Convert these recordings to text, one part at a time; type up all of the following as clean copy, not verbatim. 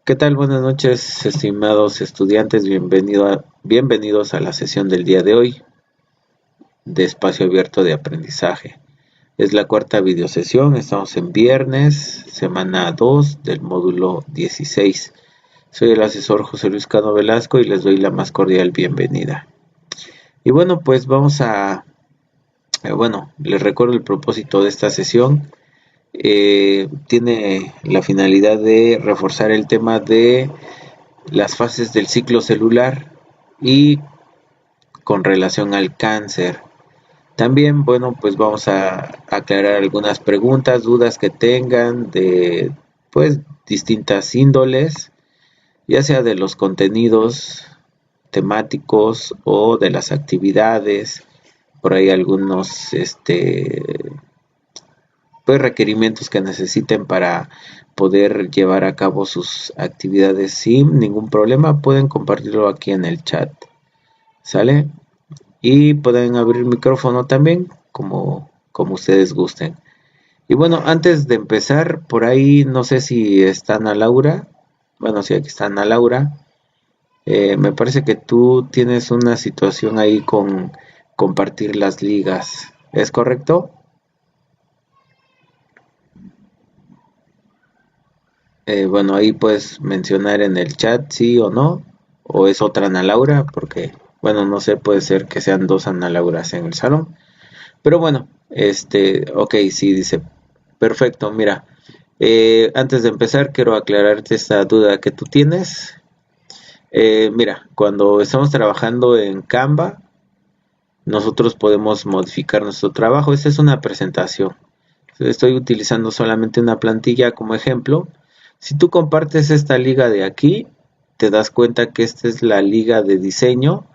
¿Qué tal? Buenas noches, estimados estudiantes. Bienvenidos a la sesión del día de hoy de Espacio Abierto de Aprendizaje. Es la cuarta videosesión. Estamos en viernes, semana 2 del módulo 16. Soy el asesor José Luis Cano Velasco y les doy la más cordial bienvenida. Y bueno, pues les recuerdo el propósito de esta sesión. Tiene la finalidad de reforzar el tema de las fases del ciclo celular y con relación al cáncer. También, bueno, pues vamos a aclarar algunas preguntas, dudas que tengan de, pues, distintas índoles, ya sea de los contenidos temáticos o de las actividades, por ahí algunos, pues, requerimientos que necesiten para poder llevar a cabo sus actividades sin ningún problema, pueden compartirlo aquí en el chat. ¿Sale? Y pueden abrir el micrófono también, como ustedes gusten. Y bueno, antes de empezar, por ahí no sé si está Ana Laura. Bueno, sí, aquí está Ana Laura. Me parece que tú tienes una situación ahí con compartir las ligas. ¿Es correcto? Bueno, ahí puedes mencionar en el chat sí o no. O es otra Ana Laura, porque, bueno, no sé, puede ser que sean dos Ana Lauras en el salón. Pero bueno, ok, sí, dice, perfecto, mira, antes de empezar quiero aclararte esta duda que tú tienes. Mira, cuando estamos trabajando en Canva, nosotros podemos modificar nuestro trabajo. Esta es una presentación. Estoy utilizando solamente una plantilla como ejemplo. Si tú compartes esta liga de aquí, te das cuenta que esta es la liga de diseño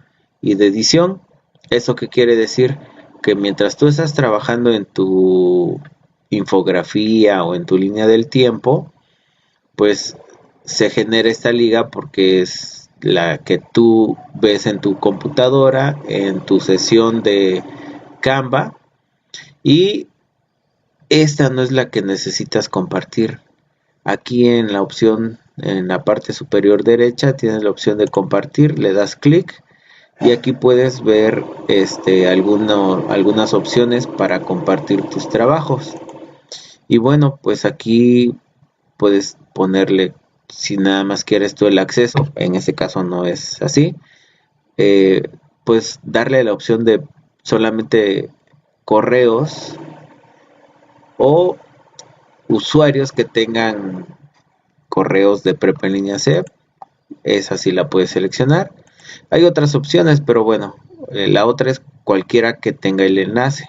y de edición. ¿Eso qué quiere decir? Que mientras tú estás trabajando en tu infografía o en tu línea del tiempo, pues se genera esta liga porque es la que tú ves en tu computadora, en tu sesión de Canva, y esta no es la que necesitas compartir. Aquí en la opción, en la parte superior derecha, tienes la opción de compartir, le das clic y aquí puedes ver algunas opciones para compartir tus trabajos. Y bueno, pues aquí puedes ponerle, si nada más quieres tú el acceso, en este caso no es así, eh, pues darle la opción de solamente correos o usuarios que tengan correos de prepa en línea C, esa sí la puedes seleccionar. Hay otras opciones, pero bueno, la otra es cualquiera que tenga el enlace.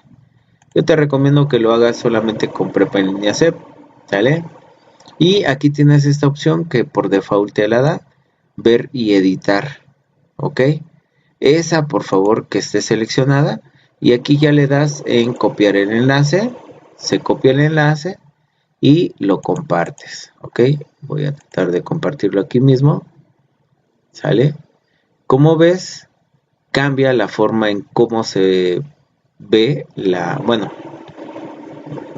Yo te recomiendo que lo hagas solamente con prepa en línea C, ¿sale? Y aquí tienes esta opción que por default te la da, ver y editar, ¿ok? Esa por favor que esté seleccionada y aquí ya le das en copiar el enlace, se copia el enlace y lo compartes, ¿ok? Voy a tratar de compartirlo aquí mismo, ¿sale? Como ves, cambia la forma en cómo se ve bueno,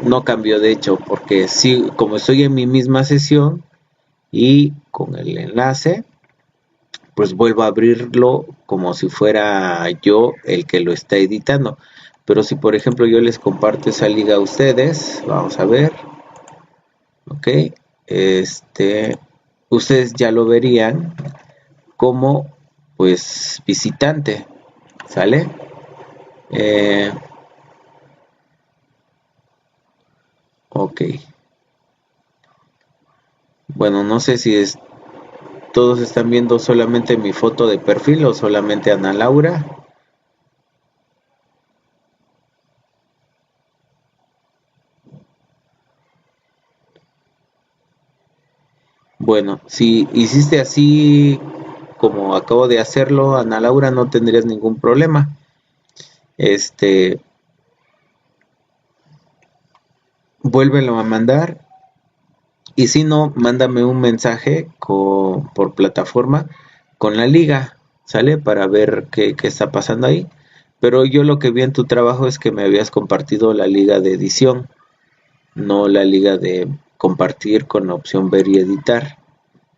no cambió de hecho, porque sí, como estoy en mi misma sesión y con el enlace, pues vuelvo a abrirlo como si fuera yo el que lo está editando. Pero si por ejemplo yo les comparto esa liga a ustedes, vamos a ver, ok, ustedes ya lo verían como pues visitante, ¿sale? Eh, ok, bueno, no sé si todos están viendo solamente mi foto de perfil o solamente Ana Laura. Bueno, si hiciste así como acabo de hacerlo, Ana Laura, no tendrías ningún problema. Este, vuélvelo a mandar y si no, mándame un mensaje por plataforma con la liga, ¿sale? Para ver qué está pasando ahí. Pero yo lo que vi en tu trabajo es que me habías compartido la liga de edición, no la liga de compartir con la opción ver y editar.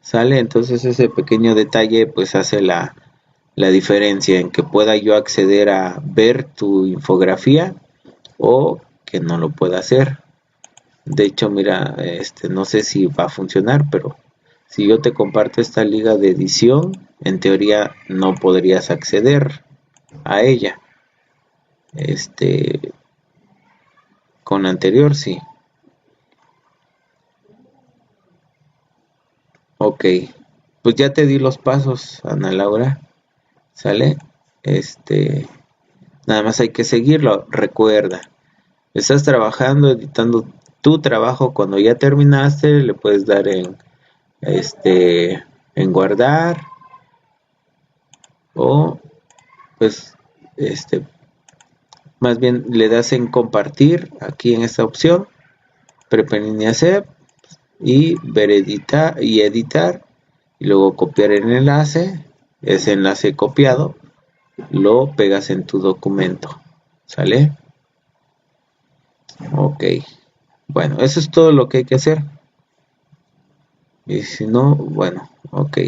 ¿Sale? Entonces ese pequeño detalle pues hace la diferencia en que pueda yo acceder a ver tu infografía o que no lo pueda hacer. De hecho, mira, no sé si va a funcionar, pero si yo te comparto esta liga de edición, en teoría no podrías acceder a ella. Con la anterior sí. Ok, pues ya te di los pasos, Ana Laura. ¿Sale? Nada más hay que seguirlo. Recuerda, estás trabajando, editando tu trabajo. Cuando ya terminaste, le puedes dar en guardar o pues más bien le das en compartir aquí en esta opción, Prepenia Save y ver editar y editar y luego copiar el enlace, ese enlace copiado lo pegas en tu documento, ¿sale? Ok, bueno, eso es todo lo que hay que hacer. Y si no, bueno, ok.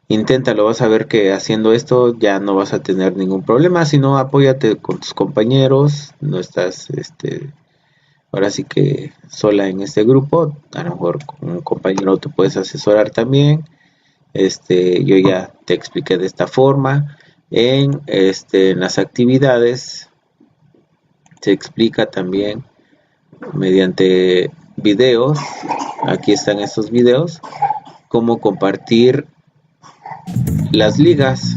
Inténtalo, vas a ver que haciendo esto ya no vas a tener ningún problema. Si no, apóyate con tus compañeros. No estás, ahora sí que sola en este grupo. A lo mejor con un compañero te puedes asesorar también. Yo ya te expliqué de esta forma. En las actividades se explica también mediante videos. Aquí están estos videos. Cómo compartir las ligas,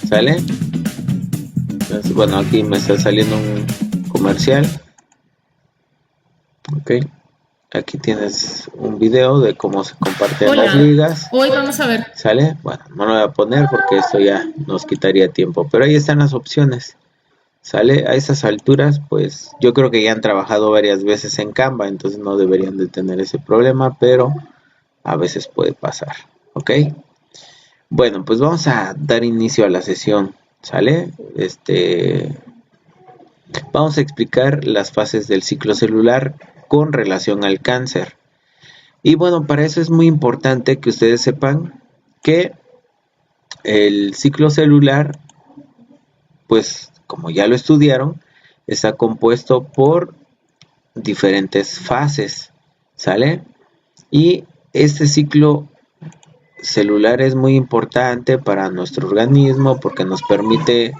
¿sale? Entonces, bueno, aquí me está saliendo un comercial. Ok, aquí tienes un video de cómo se comparten las Hola, ligas, hoy vamos a ver. ¿sale? Bueno, no lo voy a poner porque esto ya nos quitaría tiempo, pero ahí están las opciones, ¿sale? A esas alturas, pues yo creo que ya han trabajado varias veces en Canva, entonces no deberían de tener ese problema, pero a veces puede pasar, ¿ok? Bueno, pues vamos a dar inicio a la sesión, ¿sale? Vamos a explicar las fases del ciclo celular con relación al cáncer. Y bueno, para eso es muy importante que ustedes sepan que el ciclo celular, pues como ya lo estudiaron, está compuesto por diferentes fases, ¿sale? Y este ciclo celular es muy importante para nuestro organismo porque nos permite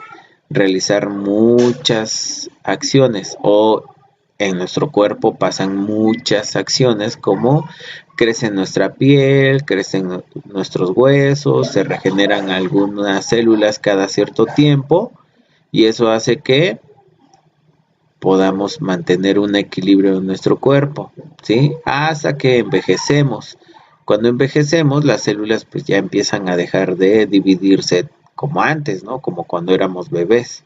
realizar muchas acciones o en nuestro cuerpo pasan muchas acciones como crece nuestra piel, crecen nuestros huesos, se regeneran algunas células cada cierto tiempo y eso hace que podamos mantener un equilibrio en nuestro cuerpo, ¿sí? Hasta que envejecemos. Cuando envejecemos, las células pues ya empiezan a dejar de dividirse como antes, ¿no? Como cuando éramos bebés,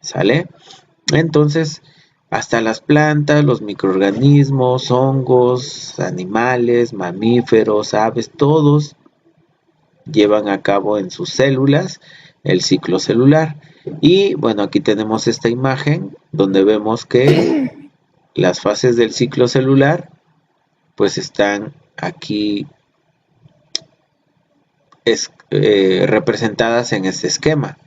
¿sale? Entonces, hasta las plantas, los microorganismos, hongos, animales, mamíferos, aves, todos llevan a cabo en sus células el ciclo celular. Y bueno, aquí tenemos esta imagen donde vemos que las fases del ciclo celular pues están aquí representadas en este esquema.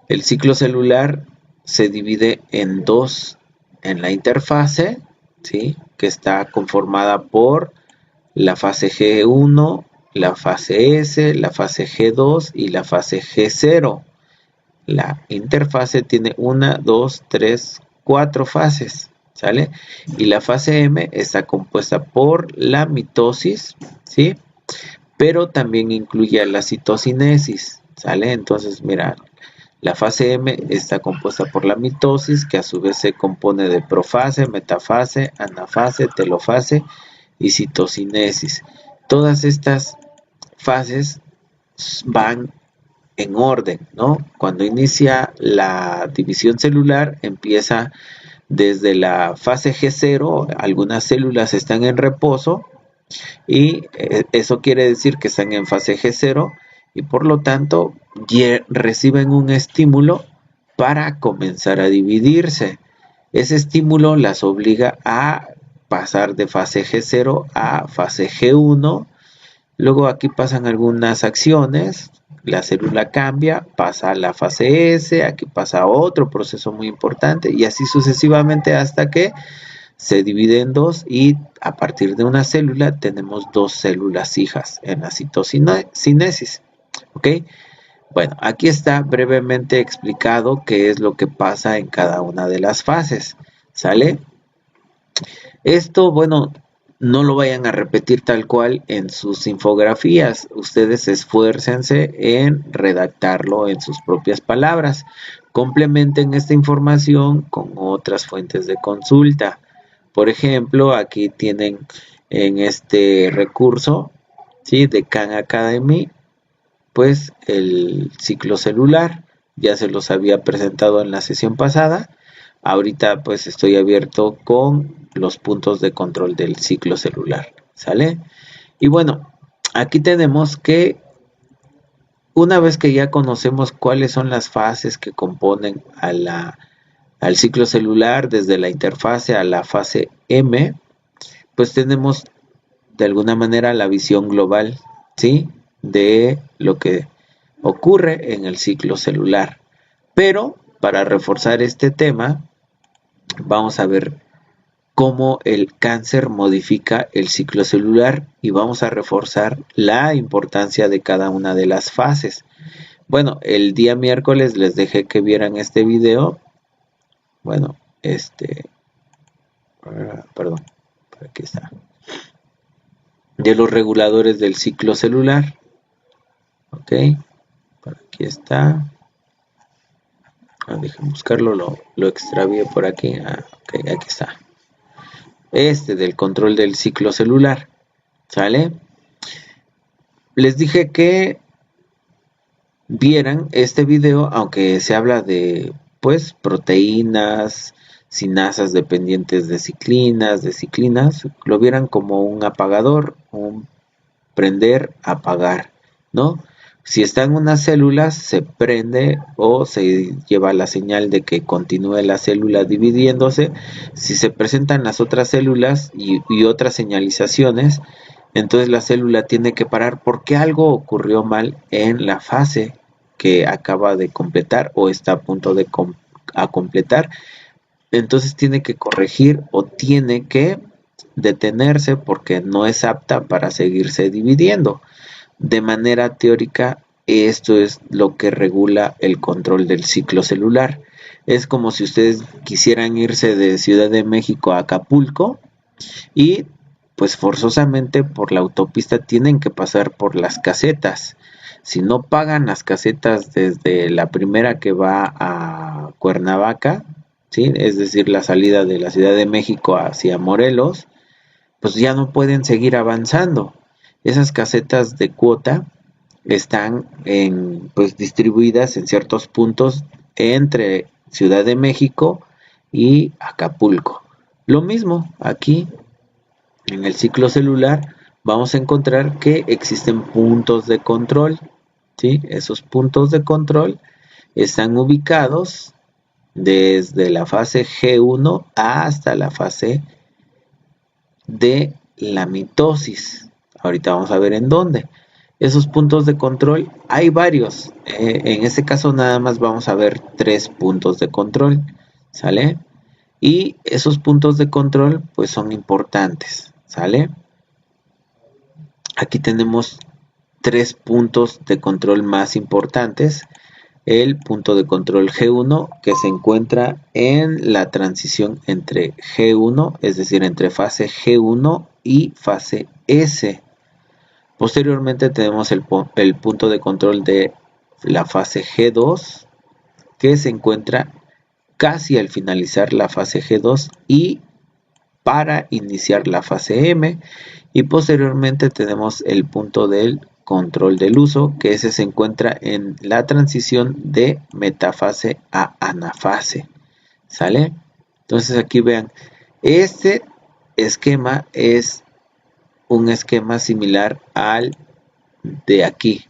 El ciclo celular se divide en dos en la interfase, ¿sí? Que está conformada por la fase G1, la fase S, la fase G2 y la fase G0. La interfase tiene 1, 2, 3, 4 fases, ¿sale? Y la fase M está compuesta por la mitosis, ¿sí? Pero también incluye a la citocinesis, ¿sale? Entonces, mira, la fase M está compuesta por la mitosis, que a su vez se compone de profase, metafase, anafase, telofase y citocinesis. Todas estas fases van en orden, ¿no? Cuando inicia la división celular, empieza desde la fase G0, algunas células están en reposo y eso quiere decir que están en fase G0 y por lo tanto reciben un estímulo para comenzar a dividirse. Ese estímulo las obliga a pasar de fase G0 a fase G1. Luego aquí pasan algunas acciones, la célula cambia, pasa a la fase S, aquí pasa otro proceso muy importante y así sucesivamente hasta que se divide en dos y a partir de una célula tenemos dos células hijas en la citocinesis. ¿Ok? Bueno, aquí está brevemente explicado qué es lo que pasa en cada una de las fases. ¿Sale? Esto, bueno, no lo vayan a repetir tal cual en sus infografías. Ustedes esfuércense en redactarlo en sus propias palabras. Complementen esta información con otras fuentes de consulta. Por ejemplo, aquí tienen en este recurso, ¿sí?, de Khan Academy, pues el ciclo celular. Ya se los había presentado en la sesión pasada. Ahorita pues estoy abierto con los puntos de control del ciclo celular, ¿sale? Y bueno, aquí tenemos que una vez que ya conocemos cuáles son las fases que componen al ciclo celular, desde la interfase a la fase M, pues tenemos de alguna manera la visión global, ¿sí?, de lo que ocurre en el ciclo celular. Pero para reforzar este tema, vamos a ver cómo el cáncer modifica el ciclo celular y vamos a reforzar la importancia de cada una de las fases. Bueno, el día miércoles les dejé que vieran este video. Bueno, perdón, aquí está. De los reguladores del ciclo celular. Ok, por aquí está. Déjenme buscarlo, lo extravié por aquí. Ok, aquí está. Del control del ciclo celular. ¿Sale? Les dije que vieran este video, aunque se habla de, pues, proteínas, sinasas dependientes de ciclinas, lo vieran como un apagador, un prender, apagar, ¿no? Si están unas células, se prende o se lleva la señal de que continúe la célula dividiéndose. Si se presentan las otras células y otras señalizaciones, entonces la célula tiene que parar porque algo ocurrió mal en la fase que acaba de completar o está a punto de completar. Entonces tiene que corregir o tiene que detenerse porque no es apta para seguirse dividiendo. De manera teórica, esto es lo que regula el control del ciclo celular. Es como si ustedes quisieran irse de Ciudad de México a Acapulco y pues forzosamente por la autopista tienen que pasar por las casetas. Si no pagan las casetas desde la primera que va a Cuernavaca, ¿sí?, es decir, la salida de la Ciudad de México hacia Morelos, pues ya no pueden seguir avanzando. Esas casetas de cuota están pues distribuidas en ciertos puntos entre Ciudad de México y Acapulco. Lo mismo aquí en el ciclo celular vamos a encontrar que existen puntos de control, ¿sí? Esos puntos de control están ubicados desde la fase G1 hasta la fase de la mitosis. Ahorita vamos a ver en dónde. Esos puntos de control, hay varios. En este caso nada más vamos a ver 3 puntos de control, ¿sale? Y esos puntos de control pues son importantes, ¿sale? Aquí tenemos 3 puntos de control más importantes. El punto de control G1, que se encuentra en la transición entre G1, es decir, entre fase G1 y fase S. Posteriormente tenemos el punto de control de la fase G2, que se encuentra casi al finalizar la fase G2 y para iniciar la fase M. Y posteriormente tenemos el punto del control del uso, que ese se encuentra en la transición de metafase a anafase. ¿Sale? Entonces aquí vean, este esquema es un esquema similar al de aquí,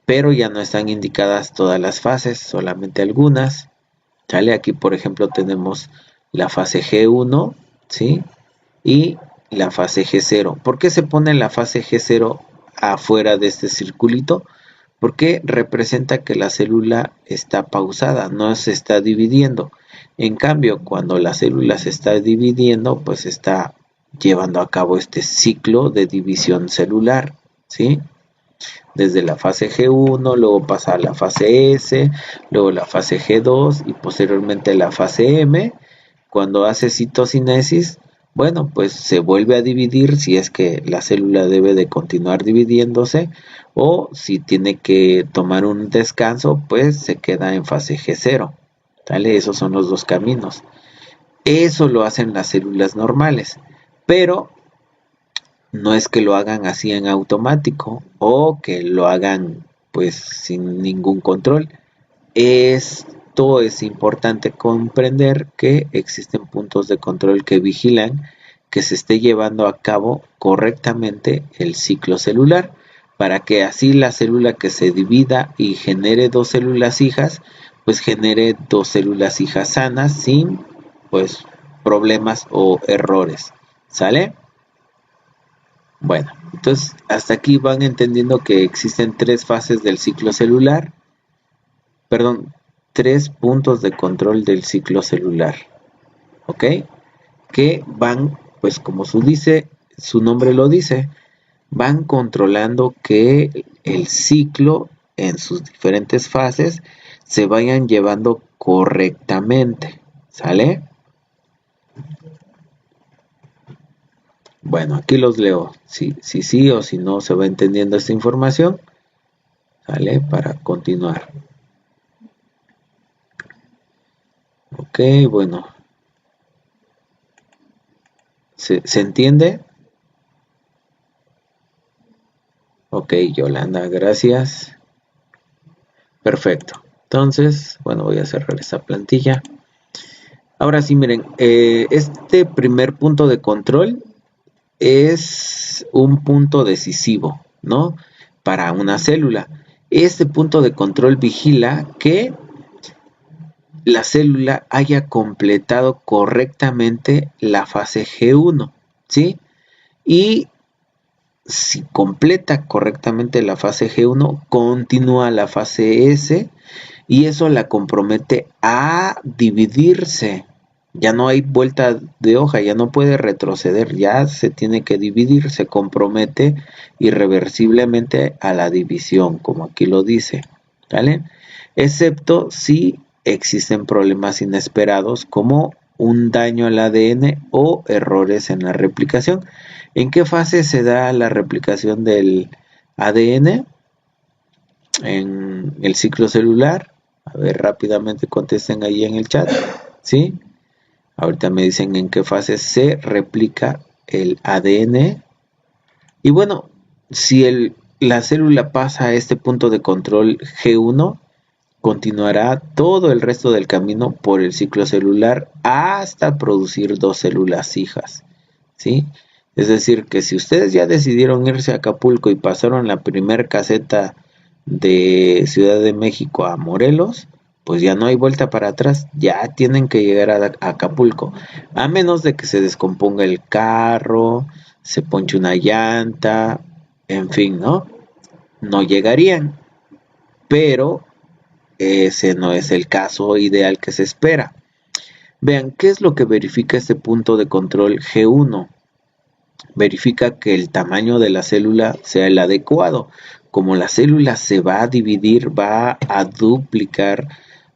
pero ya no están indicadas todas las fases, solamente algunas. ¿Sale? Aquí por ejemplo tenemos la fase G1, ¿sí?, y la fase G0. ¿Por qué se pone la fase G0 afuera de este circulito? Porque representa que la célula está pausada, no se está dividiendo. En cambio, cuando la célula se está dividiendo, pues está llevando a cabo este ciclo de división celular, ¿sí? Desde la fase G1, luego pasa a la fase S, luego la fase G2 y posteriormente la fase M. Cuando hace citocinesis, bueno, pues se vuelve a dividir si es que la célula debe de continuar dividiéndose o si tiene que tomar un descanso, pues se queda en fase G0. ¿Vale? Esos son los dos caminos. Eso lo hacen las células normales, pero no es que lo hagan así en automático o que lo hagan pues sin ningún control. Esto es importante comprender, que existen puntos de control que vigilan que se esté llevando a cabo correctamente el ciclo celular, para que así la célula que se divida y genere dos células hijas, pues genere dos células hijas sanas sin pues problemas o errores. ¿Sale? Bueno, entonces hasta aquí van entendiendo que existen tres fases del ciclo celular, perdón, tres puntos de control del ciclo celular, ¿ok? Que van, pues como su nombre lo dice, van controlando que el ciclo en sus diferentes fases se vayan llevando correctamente, ¿sale? Bueno, aquí los leo, sí o si no se va entendiendo esta información, ¿sale? Para continuar. Ok, bueno. ¿Se entiende? Ok, Yolanda, gracias. Perfecto. Entonces, bueno, voy a cerrar esta plantilla. Ahora sí, miren, este primer punto de control es un punto decisivo, ¿no? Para una célula. Este punto de control vigila que la célula haya completado correctamente la fase G1, ¿sí? Y si completa correctamente la fase G1, continúa la fase S y eso la compromete a dividirse. Ya no hay vuelta de hoja, ya no puede retroceder, ya se tiene que dividir, se compromete irreversiblemente a la división, como aquí lo dice, ¿vale? Excepto si existen problemas inesperados como un daño al ADN o errores en la replicación. ¿En qué fase se da la replicación del ADN? En el ciclo celular. A ver, rápidamente contesten ahí en el chat, ¿sí? Ahorita me dicen en qué fase se replica el ADN. Y bueno, si la célula pasa a este punto de control G1, continuará todo el resto del camino por el ciclo celular hasta producir dos células hijas, ¿sí? Es decir, que si ustedes ya decidieron irse a Acapulco y pasaron la primer caseta de Ciudad de México a Morelos, pues ya no hay vuelta para atrás, ya tienen que llegar a Acapulco, a menos de que se descomponga el carro, se ponche una llanta, en fin, ¿no? No llegarían, pero ese no es el caso ideal que se espera. Vean, ¿qué es lo que verifica este punto de control G1? Verifica que el tamaño de la célula sea el adecuado. Como la célula se va a dividir, va a duplicar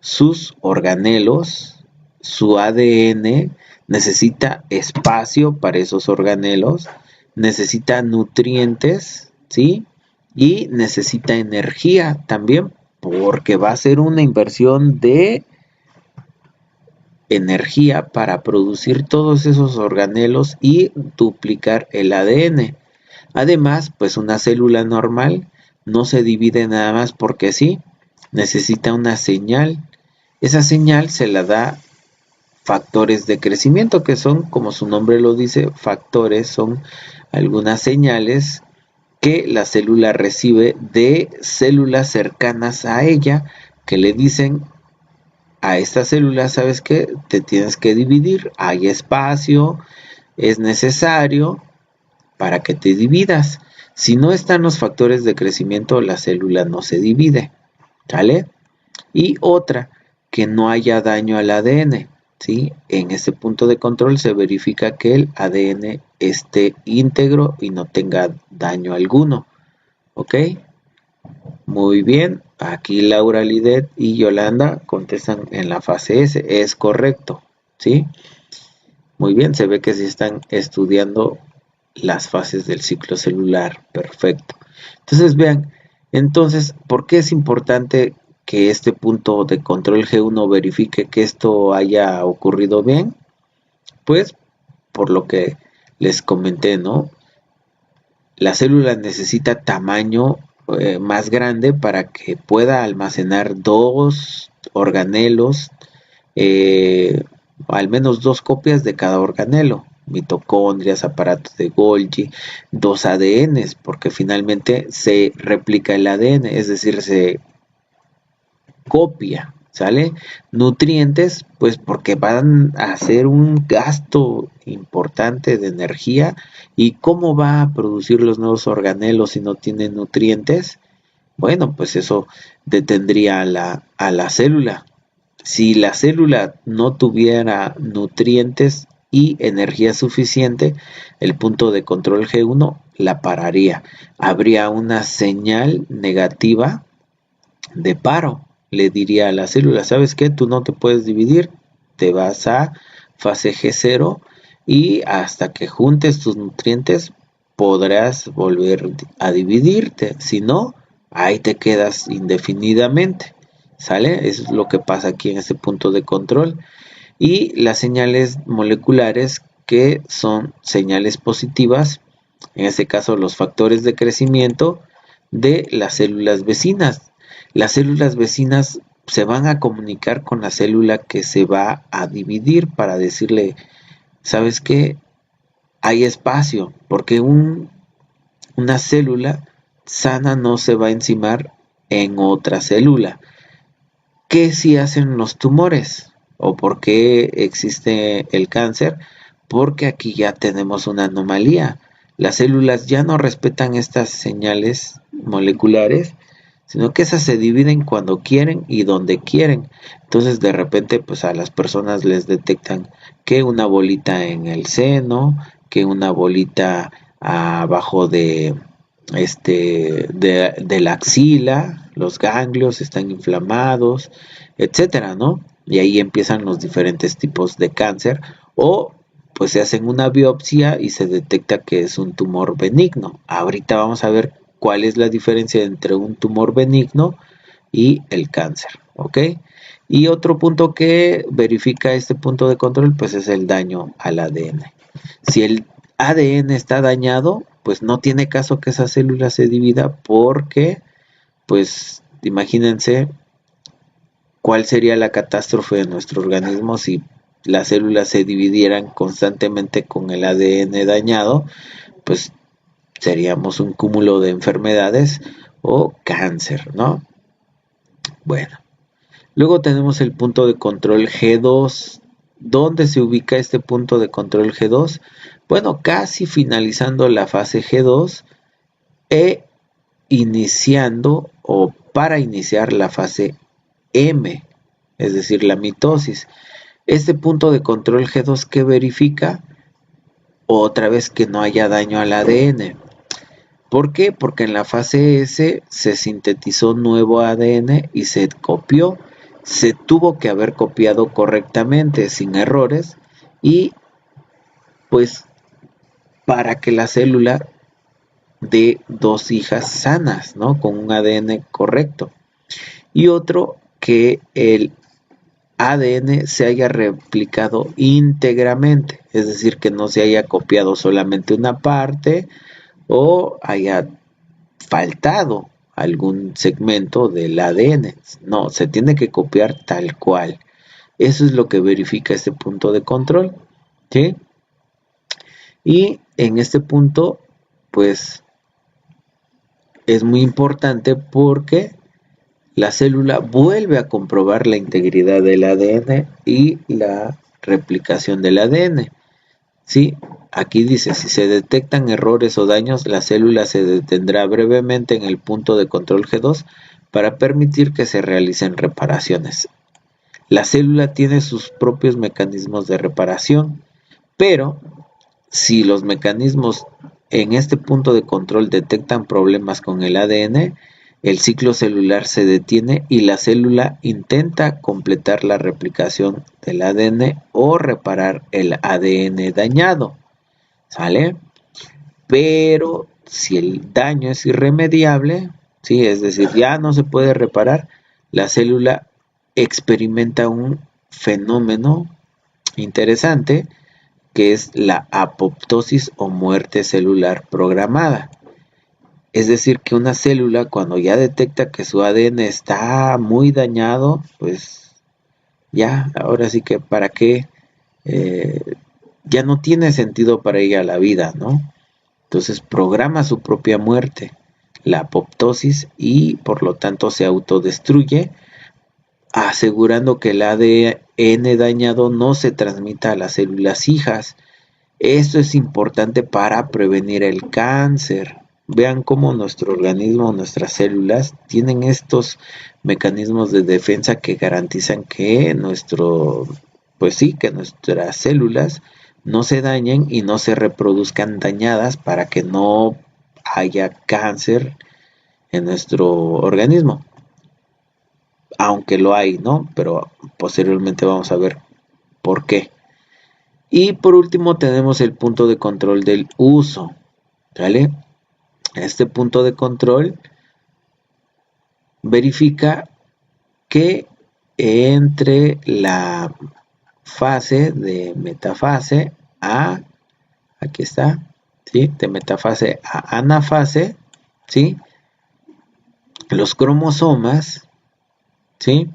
sus organelos, su ADN necesita espacio para esos organelos, necesita nutrientes, ¿sí? Y necesita energía también, porque va a ser una inversión de energía para producir todos esos organelos y duplicar el ADN. Además, pues una célula normal no se divide nada más porque sí, necesita una señal. Esa señal se la da factores de crecimiento, que son, como su nombre lo dice, factores, son algunas señales que la célula recibe de células cercanas a ella, que le dicen a esta célula, ¿sabes qué? Te tienes que dividir, hay espacio, es necesario para que te dividas. Si no están los factores de crecimiento, la célula no se divide, ¿sale? Y otra, que no haya daño al ADN, ¿sí? En este punto de control se verifica que el ADN esté íntegro y no tenga daño alguno, ¿ok? Muy bien, aquí Laura Lidet y Yolanda contestan en la fase S, es correcto, ¿sí? Muy bien, se ve que sí están estudiando las fases del ciclo celular, perfecto. Entonces vean, entonces, ¿por qué es importante que este punto de control G1 verifique que esto haya ocurrido bien? Pues por lo que les comenté, ¿no? La célula necesita tamaño más grande para que pueda almacenar dos organelos, eh, al menos dos copias de cada organelo, mitocondrias, aparatos de Golgi, dos ADNs, porque finalmente se replica el ADN, es decir, se copia, ¿sale? Nutrientes, pues porque van a hacer un gasto importante de energía. ¿Y cómo va a producir los nuevos organelos si no tienen nutrientes? Bueno, pues eso detendría a la célula. Si la célula no tuviera nutrientes y energía suficiente, el punto de control G1 la pararía. Habría una señal negativa de paro. Le diría a la célula, ¿sabes qué? Tú no te puedes dividir, te vas a fase G0 y hasta que juntes tus nutrientes podrás volver a dividirte. Si no, ahí te quedas indefinidamente. ¿Sale? Eso es lo que pasa aquí en este punto de control. Y las señales moleculares que son señales positivas, en este caso los factores de crecimiento de las células vecinas. Las células vecinas se van a comunicar con la célula que se va a dividir para decirle, ¿sabes qué? Hay espacio, porque una célula sana no se va a encimar en otra célula. ¿Qué sí hacen los tumores? ¿O por qué existe el cáncer? Porque aquí ya tenemos una anomalía. Las células ya no respetan estas señales moleculares, sino que esas se dividen cuando quieren y donde quieren. Entonces de repente pues a las personas les detectan que una bolita en el seno, que una bolita abajo de la axila, los ganglios están inflamados, etcétera, ¿no? Y ahí empiezan los diferentes tipos de cáncer, o pues se hacen una biopsia y se detecta que es un tumor benigno. Ahorita vamos a ver cuál es la diferencia entre un tumor benigno y el cáncer, ¿ok? Y otro punto que verifica este punto de control, pues es el daño al ADN. Si el ADN está dañado, pues no tiene caso que esa célula se divida porque, pues, imagínense cuál sería la catástrofe de nuestro organismo si las células se dividieran constantemente con el ADN dañado, pues seríamos un cúmulo de enfermedades o cáncer, ¿no? Bueno, luego tenemos el punto de control G2. ¿Dónde se ubica este punto de control G2? Bueno, casi finalizando la fase G2 e iniciando o para iniciar la fase M, es decir, la mitosis. Este punto de control G2 que verifica otra vez que no haya daño al ADN. ¿Por qué? Porque en la fase S se sintetizó nuevo ADN y se copió. Se tuvo que haber copiado correctamente, sin errores, y pues para que la célula dé dos hijas sanas, ¿no? Con un ADN correcto. Y otro, que el ADN se haya replicado íntegramente, es decir, que no se haya copiado solamente una parte o haya faltado algún segmento del ADN. No, se tiene que copiar tal cual. Eso es lo que verifica este punto de control, ¿sí? Y en este punto, pues, es muy importante porque la célula vuelve a comprobar la integridad del ADN y la replicación del ADN. ¿sí? Aquí dice, si se detectan errores o daños, la célula se detendrá brevemente en el punto de control G2 para permitir que se realicen reparaciones. La célula tiene sus propios mecanismos de reparación, pero si los mecanismos en este punto de control detectan problemas con el ADN, el ciclo celular se detiene y la célula intenta completar la replicación del ADN o reparar el ADN dañado. ¿Sale? Pero si el daño es irremediable, ¿sí? Es decir, ya no se puede reparar, la célula experimenta un fenómeno interesante que es la apoptosis o muerte celular programada. Es decir, que una célula cuando ya detecta que su ADN está muy dañado, pues ya, ahora sí que para qué, eh, ya no tiene sentido para ella la vida, ¿no? Entonces programa su propia muerte, la apoptosis, y por lo tanto se autodestruye, asegurando que el ADN dañado no se transmita a las células hijas. Esto es importante para prevenir el cáncer. Vean cómo nuestro organismo, nuestras células, tienen estos mecanismos de defensa que garantizan que pues sí, que nuestras células no se dañen y no se reproduzcan dañadas para que no haya cáncer en nuestro organismo. Aunque lo hay, ¿no? Pero posteriormente vamos a ver por qué. Y por último tenemos el punto de control del uso, ¿vale? Este punto de control verifica que entre la fase de metafase a, aquí está, ¿sí? De metafase a anafase, ¿sí? Los cromosomas, ¿sí?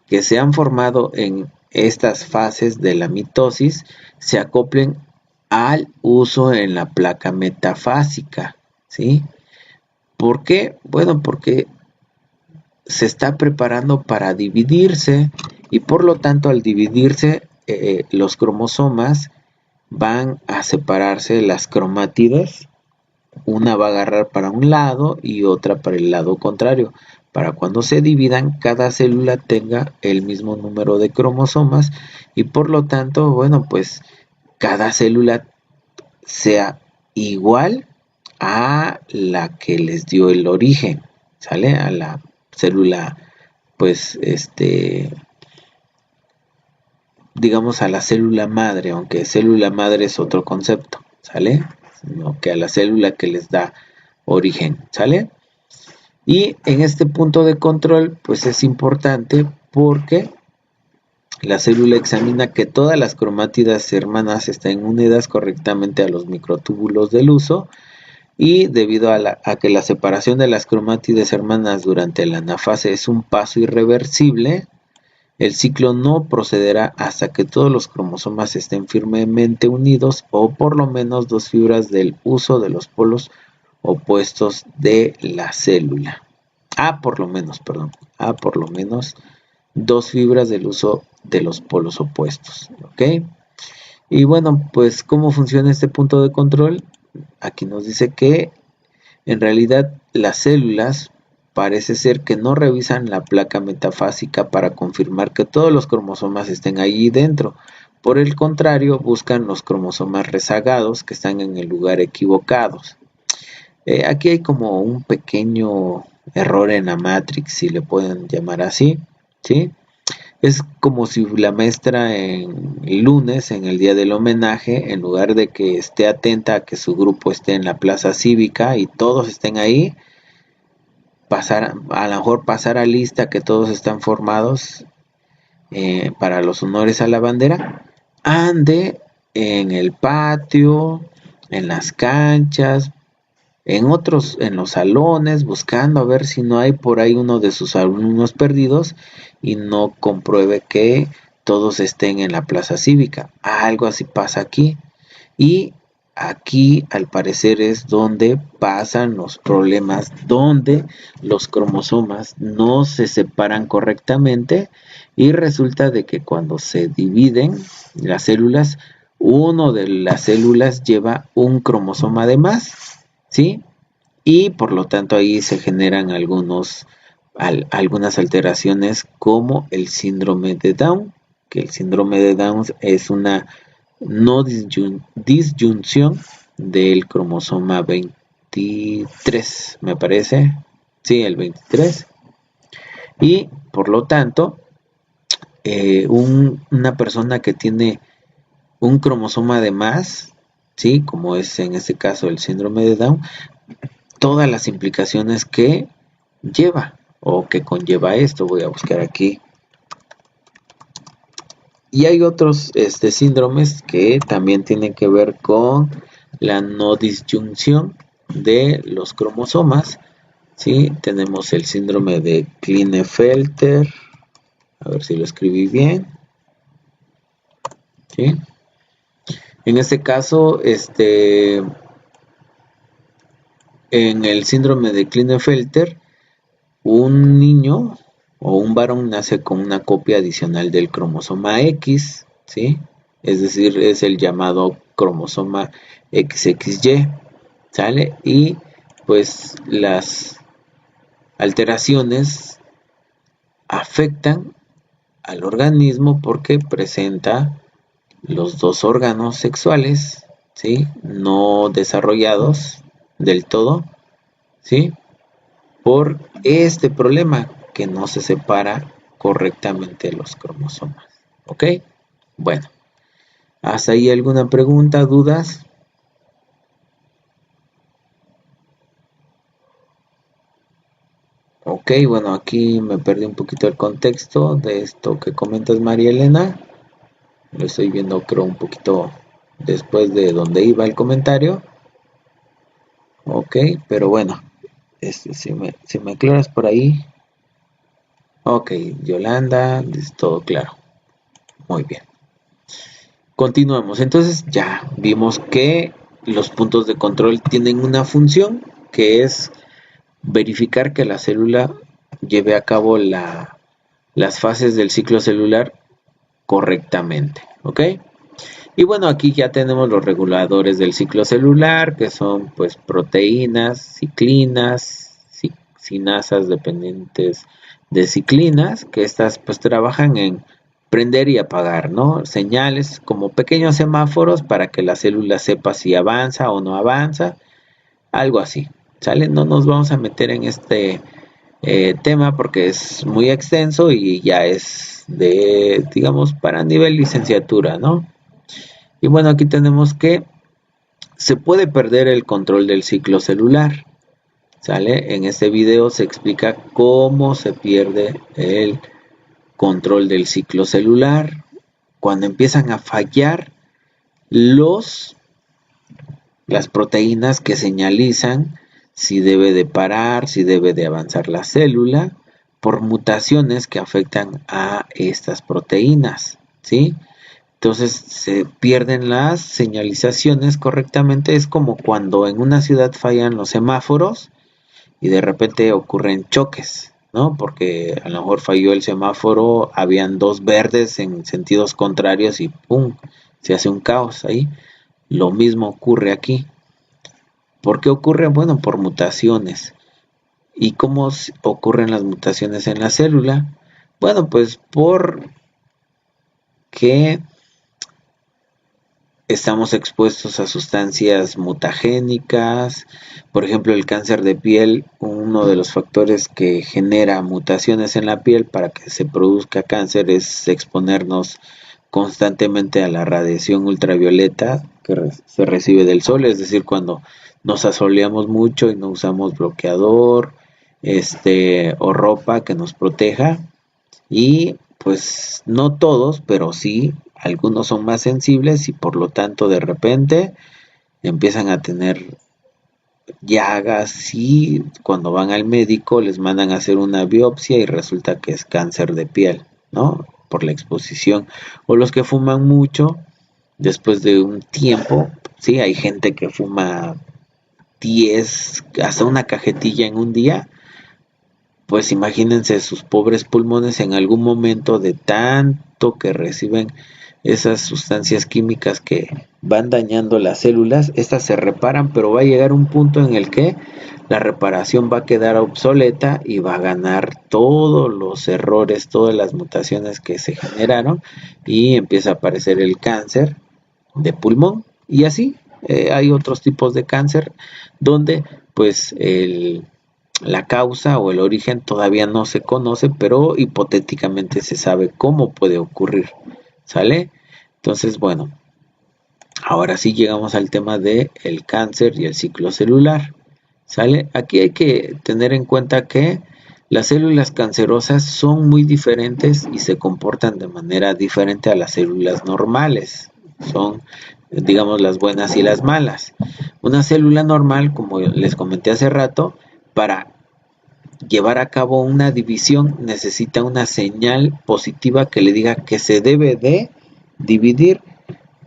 Que se han formado en estas fases de la mitosis se acoplen al uso en la placa metafásica, ¿sí? ¿Por qué? Bueno, porque se está preparando para dividirse y por lo tanto al dividirse los cromosomas van a separarse las cromátidas, una va a agarrar para un lado y otra para el lado contrario. Para cuando se dividan, cada célula tenga el mismo número de cromosomas y por lo tanto, bueno, pues cada célula sea igual a la que les dio el origen, ¿sale? A la célula, pues, digamos a la célula madre, aunque célula madre es otro concepto, ¿sale? Sino que a la célula que les da origen, ¿sale? Y en este punto de control, pues es importante porque la célula examina que todas las cromátidas hermanas estén unidas correctamente a los microtúbulos del uso y debido a que la separación de las cromátidas hermanas durante la anafase es un paso irreversible, el ciclo no procederá hasta que todos los cromosomas estén firmemente unidos o por lo menos dos fibras del uso de los polos opuestos de la célula. Por lo menos dos fibras del uso de los polos opuestos, ¿ok? Y bueno, pues ¿cómo funciona este punto de control? Aquí nos dice que en realidad las células parece ser que no revisan la placa metafásica para confirmar que todos los cromosomas estén allí dentro. Por el contrario, buscan los cromosomas rezagados que están en el lugar equivocados. Aquí hay como un pequeño error en la Matrix, si le pueden llamar así, ¿sí? Es como si la maestra el lunes, en el día del homenaje, en lugar de que esté atenta a que su grupo esté en la plaza cívica y todos estén ahí, a lo mejor pasar a lista que todos están formados para los honores a la bandera, ande en el patio, en las canchas, en los salones, buscando a ver si no hay por ahí uno de sus alumnos perdidos y no compruebe que todos estén en la plaza cívica. Algo así pasa aquí. Y aquí al parecer es donde pasan los problemas, donde los cromosomas no se separan correctamente y resulta de que cuando se dividen las células, uno de las células lleva un cromosoma de más, ¿sí? Y por lo tanto ahí se generan algunas alteraciones como el síndrome de Down, que el síndrome de Down es una no disyunción del cromosoma 23, me parece, sí, el 23, y por lo tanto, una persona que tiene un cromosoma de más, sí, como es en este caso el síndrome de Down, todas las implicaciones que lleva o que conlleva esto, voy a buscar aquí. Y hay otros síndromes que también tienen que ver con la no disyunción de los cromosomas, ¿sí? Tenemos el síndrome de Klinefelter, a ver si lo escribí bien, ¿sí? En este caso, en el síndrome de Klinefelter, un niño o un varón nace con una copia adicional del cromosoma X, ¿sí? Es decir, es el llamado cromosoma XXY, ¿sale? Y pues las alteraciones afectan al organismo porque presenta los dos órganos sexuales, ¿sí? No desarrollados del todo, ¿sí? Por este problema que no se separa correctamente los cromosomas. ¿Ok? Bueno, ¿hasta ahí alguna pregunta, dudas? Ok, bueno, aquí me perdí un poquito el contexto de esto que comentas, María Elena. Lo estoy viendo, creo, un poquito después de donde iba el comentario. Ok, pero bueno, si me aclaras por ahí. Ok, Yolanda, es todo claro. Muy bien. Continuamos. Entonces ya vimos que los puntos de control tienen una función que es verificar que la célula lleve a cabo las fases del ciclo celular correctamente. ¿Ok? Y bueno, aquí ya tenemos los reguladores del ciclo celular, que son pues proteínas, ciclinas, sinasas dependientes de ciclinas, que estas pues trabajan en prender y apagar, ¿no? Señales como pequeños semáforos para que la célula sepa si avanza o no avanza, algo así, ¿sale? No nos vamos a meter en este tema porque es muy extenso y ya es de, digamos, para nivel licenciatura, ¿no? Y bueno, aquí tenemos que se puede perder el control del ciclo celular, ¿sale? En este video se explica cómo se pierde el control del ciclo celular cuando empiezan a fallar los las proteínas que señalizan si debe de parar, si debe de avanzar la célula por mutaciones que afectan a estas proteínas, ¿sí? Entonces se pierden las señalizaciones correctamente. Es como cuando en una ciudad fallan los semáforos y de repente ocurren choques, ¿no? Porque a lo mejor falló el semáforo, habían dos verdes en sentidos contrarios y ¡pum! Se hace un caos ahí. Lo mismo ocurre aquí. ¿Por qué ocurre? Bueno, por mutaciones. ¿Y cómo ocurren las mutaciones en la célula? Bueno, pues porque estamos expuestos a sustancias mutagénicas, por ejemplo el cáncer de piel, uno de los factores que genera mutaciones en la piel para que se produzca cáncer es exponernos constantemente a la radiación ultravioleta que se recibe del sol, es decir, cuando nos asoleamos mucho y no usamos bloqueador, o ropa que nos proteja, y pues no todos, pero sí algunos son más sensibles y por lo tanto de repente empiezan a tener llagas y cuando van al médico les mandan a hacer una biopsia y resulta que es cáncer de piel, ¿no? Por la exposición. O los que fuman mucho, después de un tiempo, sí, hay gente que fuma 10, hasta una cajetilla en un día, pues imagínense sus pobres pulmones en algún momento de tanto que reciben esas sustancias químicas que van dañando las células, estas se reparan, pero va a llegar un punto en el que la reparación va a quedar obsoleta y va a ganar todos los errores, todas las mutaciones que se generaron y empieza a aparecer el cáncer de pulmón y así. Hay otros tipos de cáncer donde pues la causa o el origen todavía no se conoce, pero hipotéticamente se sabe cómo puede ocurrir. ¿Sale? Entonces, bueno, ahora sí llegamos al tema de el cáncer y el ciclo celular. ¿Sale? Aquí hay que tener en cuenta que las células cancerosas son muy diferentes y se comportan de manera diferente a las células normales. Son, digamos, las buenas y las malas. Una célula normal, como les comenté hace rato, para llevar a cabo una división necesita una señal positiva que le diga que se debe de dividir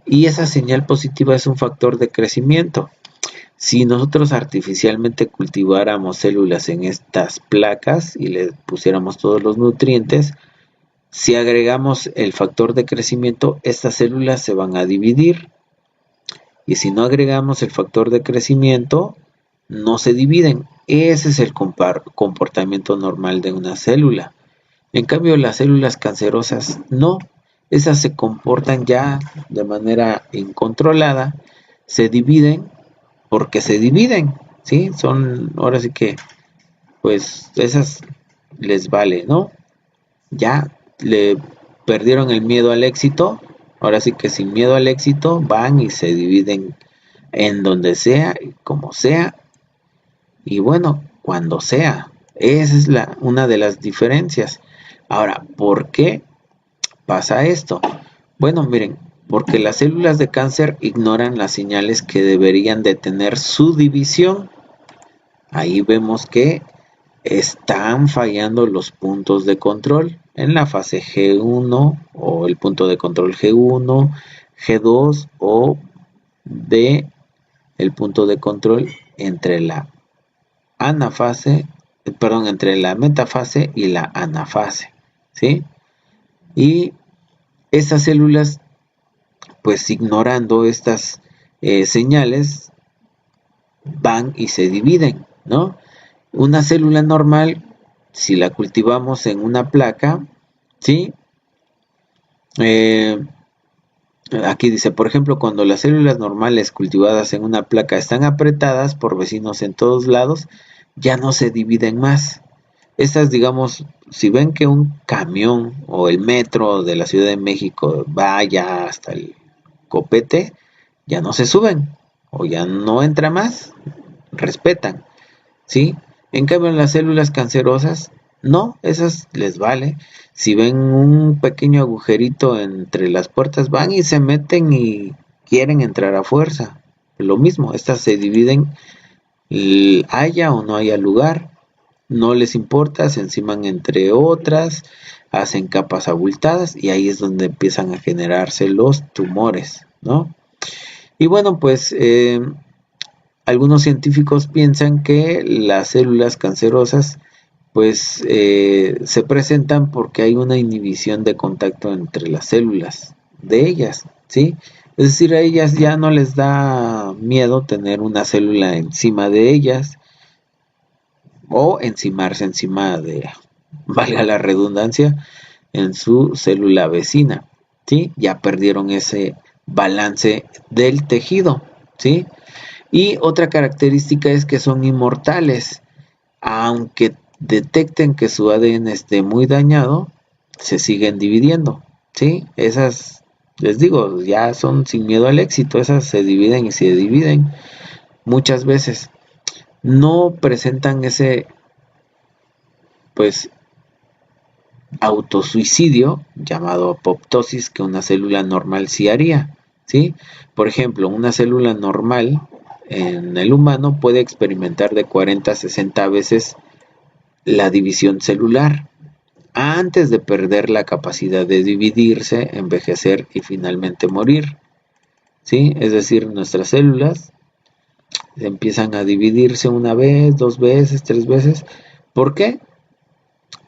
y esa señal positiva es un factor de crecimiento. Si nosotros artificialmente cultiváramos células en estas placas y le pusiéramos todos los nutrientes, si agregamos el factor de crecimiento, estas células se van a dividir. Y si no agregamos el factor de crecimiento, no se dividen. Ese es el comportamiento normal de una célula. En cambio, las células cancerosas no. Esas se comportan ya de manera incontrolada, se dividen porque se dividen, ¿sí? Son, ahora sí que, pues, esas les vale, ¿no? Ya le perdieron el miedo al éxito, ahora sí que sin miedo al éxito van y se dividen en donde sea, como sea, y bueno, cuando sea. Esa es una de las diferencias. Ahora, ¿por qué pasa esto? Bueno, miren, porque las células de cáncer ignoran las señales que deberían de tener su división. Ahí vemos que están fallando los puntos de control en la fase G1 o el punto de control G1, G2 o de el punto de control entre la anafase, perdón, entre la metafase y la anafase, ¿sí? Y esas células, pues ignorando estas señales, van y se dividen, ¿no? Una célula normal, si la cultivamos en una placa, ¿sí? Aquí dice, por ejemplo, cuando las células normales cultivadas en una placa están apretadas por vecinos en todos lados, ya no se dividen más. Estas, digamos, si ven que un camión o el metro de la Ciudad de México va ya hasta el copete, ya no se suben o ya no entra más, respetan, ¿sí? En cambio, en las células cancerosas, no, esas les vale. Si ven un pequeño agujerito entre las puertas, van y se meten y quieren entrar a fuerza. Lo mismo, estas se dividen, haya o no haya lugar, no les importa, se enciman entre otras, hacen capas abultadas y ahí es donde empiezan a generarse los tumores, ¿no? Y bueno, pues algunos científicos piensan que las células cancerosas pues se presentan porque hay una inhibición de contacto entre las células de ellas, ¿sí? Es decir, a ellas ya no les da miedo tener una célula encima de ellas o encimarse encima de, valga la redundancia, en su célula vecina, ¿sí? Ya perdieron ese balance del tejido, ¿sí? Y otra característica es que son inmortales, aunque detecten que su ADN esté muy dañado, se siguen dividiendo, ¿sí? Esas, les digo, ya son sin miedo al éxito, esas se dividen y se dividen muchas veces. No presentan ese, pues, autosuicidio llamado apoptosis que una célula normal sí haría, ¿sí? Por ejemplo, una célula normal en el humano puede experimentar de 40 a 60 veces la división celular antes de perder la capacidad de dividirse, envejecer y finalmente morir, ¿sí? Es decir, nuestras células empiezan a dividirse una vez, dos veces, tres veces. ¿Por qué?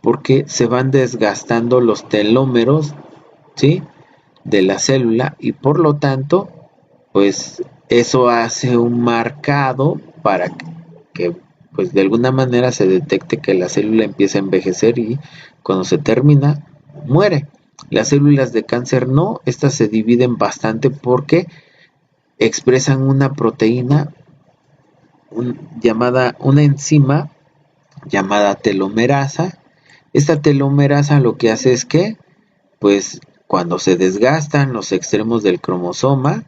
Porque se van desgastando los telómeros, ¿sí? de la célula y por lo tanto, pues eso hace un marcado para que pues de alguna manera se detecte que la célula empieza a envejecer y cuando se termina, muere. Las células de cáncer no, estas se dividen bastante porque expresan una proteína una enzima llamada telomerasa. Esta telomerasa lo que hace es que, pues, cuando se desgastan los extremos del cromosoma,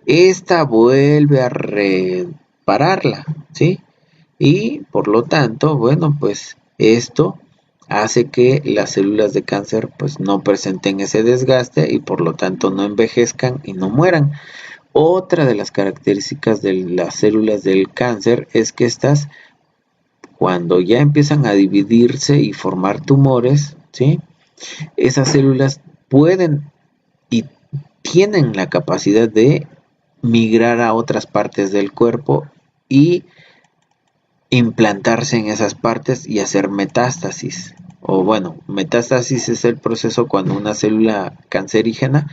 esta vuelve a repararla, ¿sí? Y por lo tanto, bueno, pues esto hace que las células de cáncer pues no presenten ese desgaste y por lo tanto no envejezcan y no mueran. Otra de las características de las células del cáncer es que estas, cuando ya empiezan a dividirse y formar tumores, ¿sí? Esas células pueden y tienen la capacidad de migrar a otras partes del cuerpo y implantarse en esas partes y hacer metástasis. O bueno, metástasis es el proceso cuando una célula cancerígena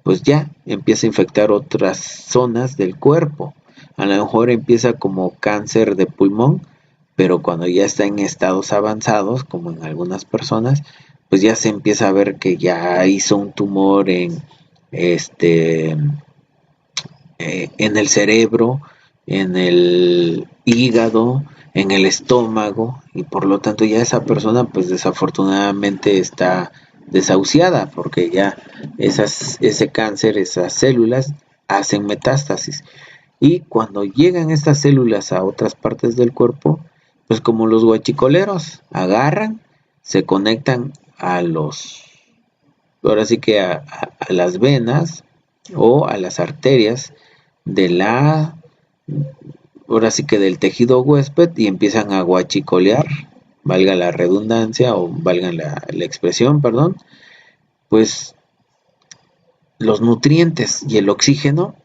pues ya empieza a infectar otras zonas del cuerpo. A lo mejor empieza como cáncer de pulmón, pero cuando ya está en estados avanzados, como en algunas personas, pues ya se empieza a ver que ya hizo un tumor en el cerebro, en el hígado, en el estómago, y por lo tanto ya esa persona pues desafortunadamente está desahuciada porque ya ese cáncer, esas células hacen metástasis. Y cuando llegan estas células a otras partes del cuerpo, pues como los guachicoleros, agarran, se conectan ahora sí que a las venas o a las arterias de ahora sí que del tejido huésped y empiezan a guachicolear, valga la redundancia o valga la expresión, perdón, pues los nutrientes y el oxígeno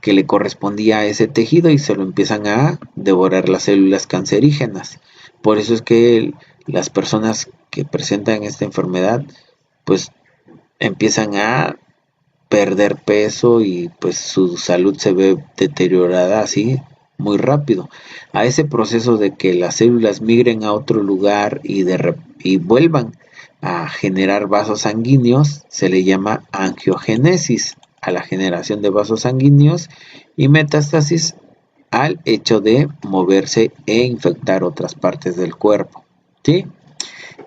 que le correspondía a ese tejido y se lo empiezan a devorar las células cancerígenas. Por eso es que las personas que presentan esta enfermedad pues empiezan a perder peso y pues su salud se ve deteriorada así muy rápido. A ese proceso de que las células migren a otro lugar y vuelvan a generar vasos sanguíneos se le llama angiogénesis a la generación de vasos sanguíneos y metástasis al hecho de moverse e infectar otras partes del cuerpo, ¿sí?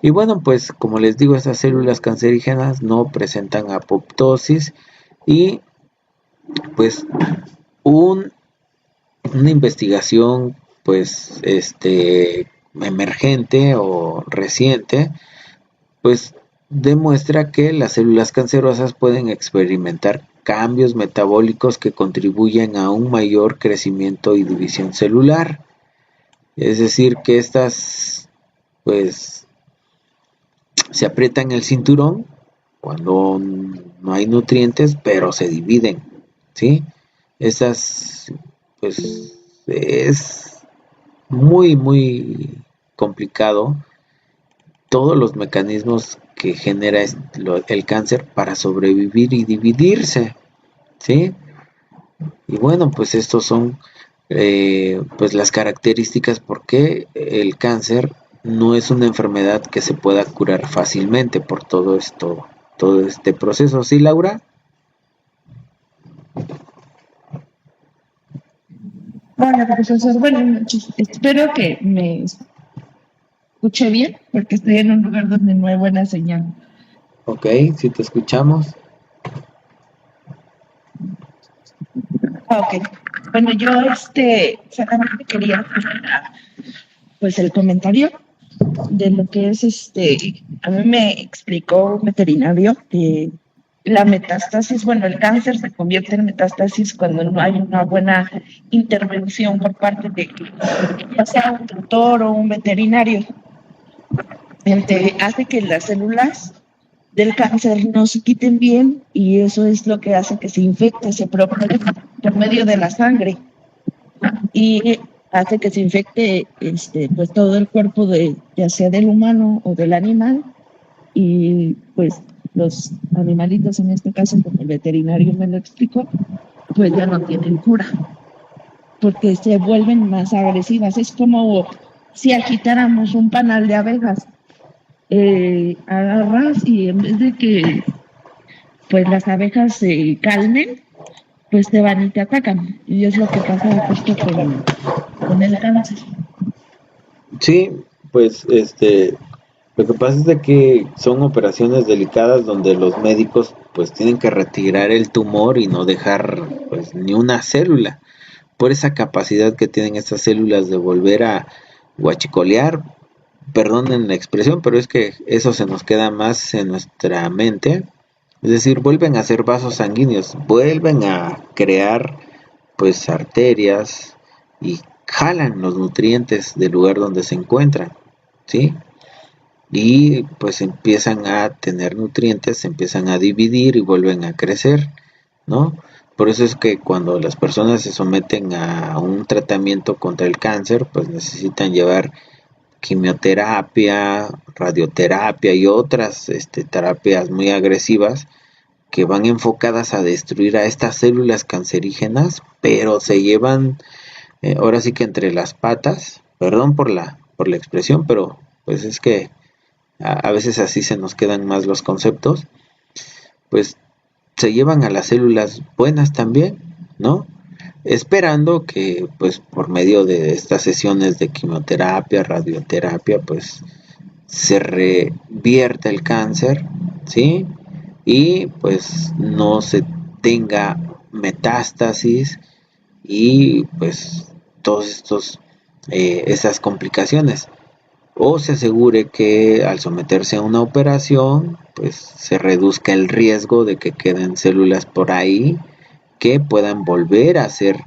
Y bueno, pues como les digo, estas células cancerígenas no presentan apoptosis y pues un, una investigación pues emergente o reciente pues demuestra que las células cancerosas pueden experimentar cambios metabólicos que contribuyen a un mayor crecimiento y división celular. Es decir, que estas pues se aprietan el cinturón cuando no hay nutrientes, pero se dividen, ¿sí? Estas, pues, es muy complicado todos los mecanismos que genera el cáncer para sobrevivir y dividirse, ¿sí? Y bueno, pues estos son pues las características por qué el cáncer no es una enfermedad que se pueda curar fácilmente por todo este proceso. ¿Sí, Laura? Hola, profesor. Buenas noches. Espero que me escuche bien, porque estoy en un lugar donde no hay buena señal. Ok, si te escuchamos. Ok. Bueno, yo solamente quería hacer pues el comentario de lo que es a mí me explicó un veterinario que la metástasis, bueno, el cáncer se convierte en metástasis cuando no hay una buena intervención por parte de ya sea un doctor o un veterinario. Hace que las células del cáncer no se quiten bien y eso es lo que hace que se infecte, se propague por medio de la sangre y hace que se infecte pues todo el cuerpo ya sea del humano o del animal y pues los animalitos, en este caso, como el veterinario me lo explicó, pues ya no tienen cura, porque se vuelven más agresivas. Es como si agitáramos un panal de abejas, agarras y en vez de que pues las abejas se calmen, pues te van y te atacan. Y es lo que pasa justo con el cáncer. Sí, pues lo que pasa es de que son operaciones delicadas donde los médicos pues tienen que retirar el tumor y no dejar pues ni una célula, por esa capacidad que tienen estas células de volver a guachicolear, perdonen la expresión, pero es que eso se nos queda más en nuestra mente, es decir, vuelven a ser vasos sanguíneos, vuelven a crear pues arterias y jalan los nutrientes del lugar donde se encuentran, ¿sí? Y pues empiezan a tener nutrientes, se empiezan a dividir y vuelven a crecer, ¿no? Por eso es que cuando las personas se someten a un tratamiento contra el cáncer, pues necesitan llevar quimioterapia, radioterapia y otras terapias muy agresivas que van enfocadas a destruir a estas células cancerígenas, pero se llevan ahora sí que entre las patas, perdón por la expresión, pero pues es que a veces así se nos quedan más los conceptos, pues se llevan a las células buenas también, ¿no? Esperando que pues por medio de estas sesiones de quimioterapia, radioterapia, pues se revierta el cáncer, ¿sí? Y pues no se tenga metástasis y pues todos estos esas complicaciones, o se asegure que al someterse a una operación pues se reduzca el riesgo de que queden células por ahí que puedan volver a ser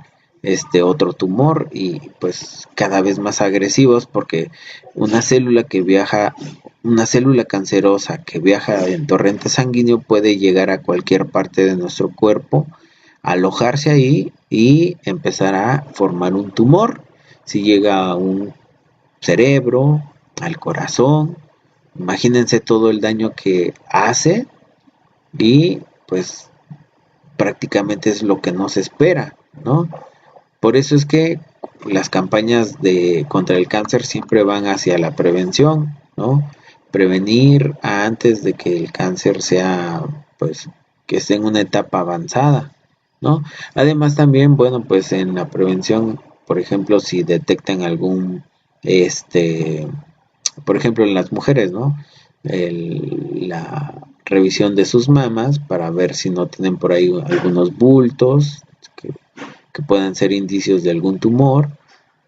otro tumor y pues cada vez más agresivos, porque una célula que viaja, una célula cancerosa que viaja en torrente sanguíneo puede llegar a cualquier parte de nuestro cuerpo, alojarse ahí y empezar a formar un tumor. Si llega a un cerebro, al corazón, imagínense todo el daño que hace y pues prácticamente es lo que nos espera, ¿no? Por eso es que las campañas de contra el cáncer siempre van hacia la prevención, ¿no? Prevenir antes de que el cáncer sea, pues, que esté en una etapa avanzada, ¿no? Además también, bueno, pues en la prevención, por ejemplo, si detectan algún, por ejemplo, en las mujeres, ¿no? La revisión de sus mamas para ver si no tienen por ahí algunos bultos que puedan ser indicios de algún tumor,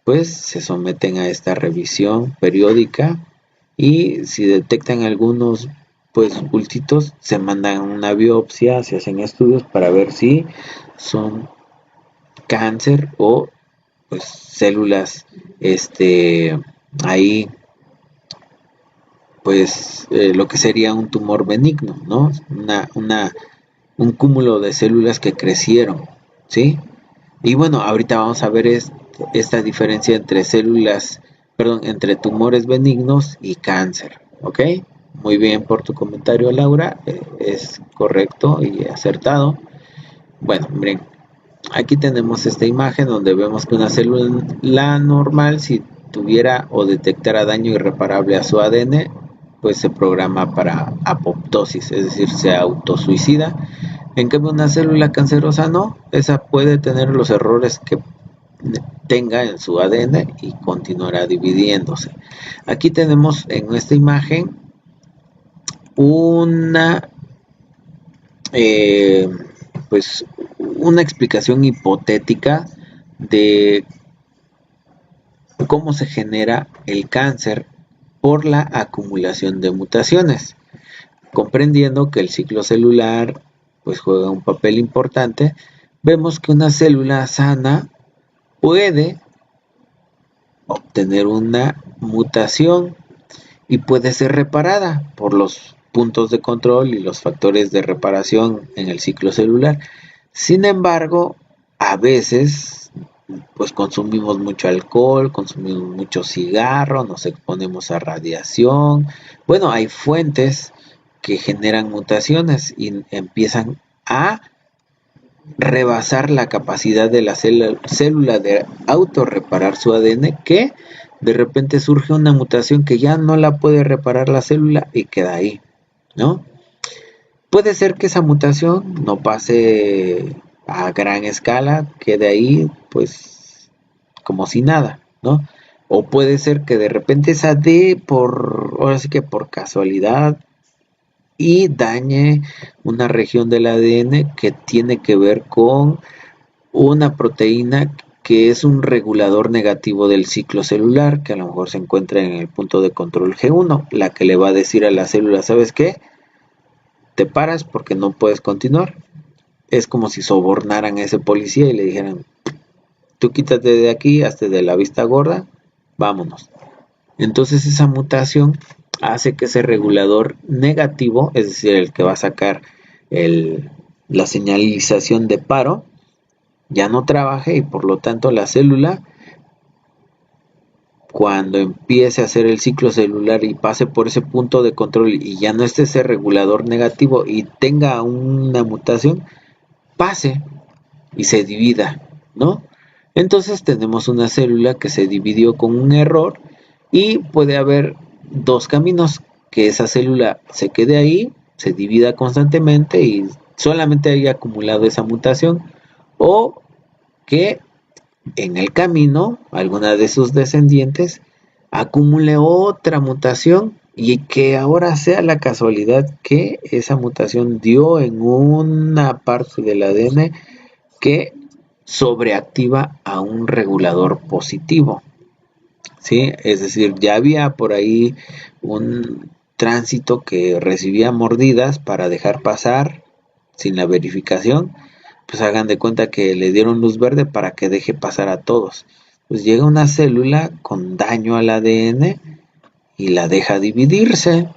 pues se someten a esta revisión periódica y si detectan algunos pues bultitos se mandan una biopsia, se hacen estudios para ver si son cáncer o pues células ahí pues lo que sería un tumor benigno, ¿no? Un cúmulo de células que crecieron, ¿sí? Y bueno, ahorita vamos a ver esta diferencia entre células, perdón, entre tumores benignos y cáncer, ¿ok? Muy bien por tu comentario, Laura, es correcto y acertado. Bueno, miren, aquí tenemos esta imagen donde vemos que una célula normal, si tuviera o detectara daño irreparable a su ADN, pues se programa para apoptosis, es decir, se autosuicida. En cambio, una célula cancerosa no, esa puede tener los errores que tenga en su ADN y continuará dividiéndose. Aquí tenemos en esta imagen una eh, pues una explicación hipotética de cómo se genera el cáncer por la acumulación de mutaciones, comprendiendo que el ciclo celular pues juega un papel importante. Vemos que una célula sana puede obtener una mutación y puede ser reparada por los puntos de control y los factores de reparación en el ciclo celular. Sin embargo, a veces pues consumimos mucho alcohol, consumimos mucho cigarro, nos exponemos a radiación. Bueno, hay fuentes que generan mutaciones y empiezan a rebasar la capacidad de la célula de autorreparar su ADN, que de repente surge una mutación que ya no la puede reparar la célula y queda ahí, ¿no? Puede ser que esa mutación no pase a gran escala, quede ahí pues como si nada, ¿no? O puede ser que de repente esa D ahora sí que por casualidad y dañe una región del ADN que tiene que ver con una proteína que es un regulador negativo del ciclo celular, que a lo mejor se encuentra en el punto de control G1, la que le va a decir a la célula, ¿sabes qué? Te paras porque no puedes continuar. Es como si sobornaran a ese policía y le dijeran, tú quítate de aquí, hazte de la vista gorda, vámonos. Entonces esa mutación hace que ese regulador negativo, es decir, el que va a sacar la señalización de paro, ya no trabaje y por lo tanto la célula, cuando empiece a hacer el ciclo celular y pase por ese punto de control y ya no esté ese regulador negativo y tenga una mutación, pase y se divida, ¿no? Entonces tenemos una célula que se dividió con un error y puede haber dos caminos: que esa célula se quede ahí, se divida constantemente y solamente haya acumulado esa mutación, o que en el camino alguna de sus descendientes acumule otra mutación y que ahora sea la casualidad que esa mutación dio en una parte del ADN que sobreactiva a un regulador positivo, ¿sí? Es decir, ya había por ahí un tránsito que recibía mordidas para dejar pasar sin la verificación, pues hagan de cuenta que le dieron luz verde para que deje pasar a todos. Pues llega una célula con daño al ADN y la deja dividirse.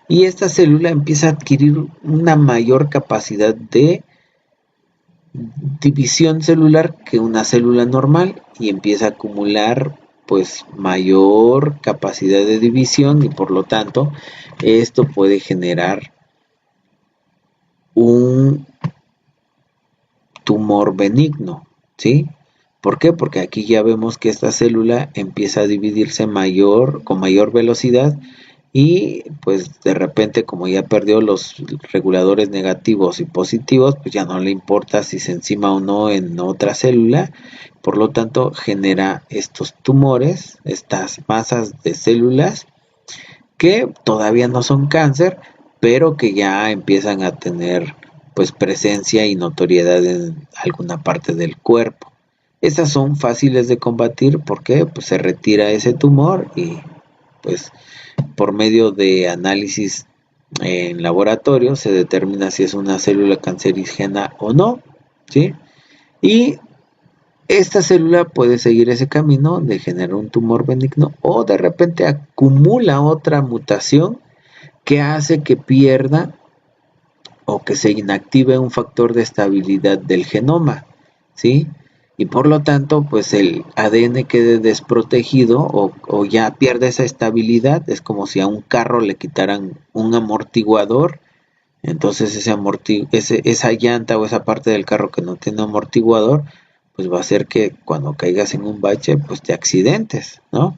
Y esta célula empieza a adquirir una mayor capacidad de división celular que una célula normal y empieza a acumular pues mayor capacidad de división y por lo tanto esto puede generar un tumor benigno, ¿sí? ¿Por qué? Porque aquí ya vemos que esta célula empieza a dividirse con mayor velocidad y pues de repente, como ya perdió los reguladores negativos y positivos, pues ya no le importa si se encima o no en otra célula, por lo tanto genera estos tumores, estas masas de células que todavía no son cáncer, pero que ya empiezan a tener pues presencia y notoriedad en alguna parte del cuerpo. Esas son fáciles de combatir porque pues se retira ese tumor y pues por medio de análisis en laboratorio se determina si es una célula cancerígena o no, ¿sí? Y esta célula puede seguir ese camino de generar un tumor benigno o de repente acumula otra mutación que hace que pierda o que se inactive un factor de estabilidad del genoma, ¿sí? Y por lo tanto, pues el ADN quede desprotegido o ya pierde esa estabilidad. Es como si a un carro le quitaran un amortiguador. Entonces esa llanta o esa parte del carro que no tiene amortiguador, pues va a hacer que cuando caigas en un bache, pues te accidentes, ¿no?